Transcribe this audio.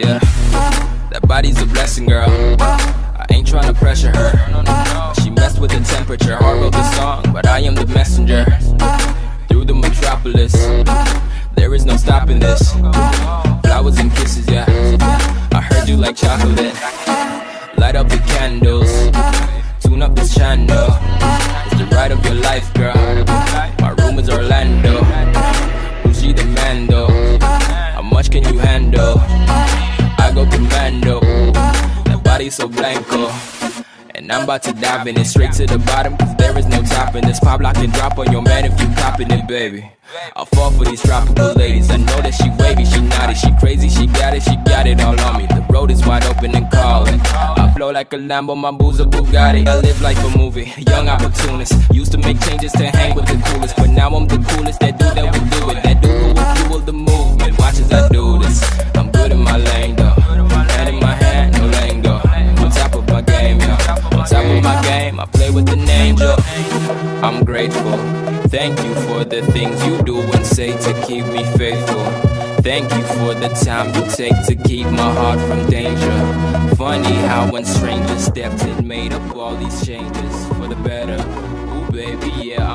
Yeah, that body's a blessing, girl. I ain't tryna pressure her. She messed with the temperature. Heart wrote the song, but I am the messenger. Through the metropolis, there is no stopping this. Flowers and kisses, yeah. I heard you like chocolate. Light up the candles, tune up this channel. It's the ride of your life, girl. My room is Orlando. Who's she the man though? How much can you handle? I go commando. That body so blanco. And I'm about to dive in it straight to the bottom, cause there is no topping this. Pop, lock, and drop on your man if you copping it, baby. I'll fall for these tropical ladies. I know that she wavy, she naughty, she crazy, she got it all on me. The road is wide open and calling. I flow like a Lambo, my boo's a Bugatti. I live like a movie, young opportunist. Used to make changes to hang with the coolest, but now I'm the coolest. That dude that will do it, that dude who will fuel the movement. Watch as I do this. I'm good in my lane though. Hand in my hand, no lingo. On top of my game, yo. On top of my game, I play with an angel. I'm grateful. Thank you for the things you do and say to keep me faithful. Thank you for the time you take to keep my heart from danger. Funny how when strangers stepped in, made up all these changes for the better. Ooh baby, yeah,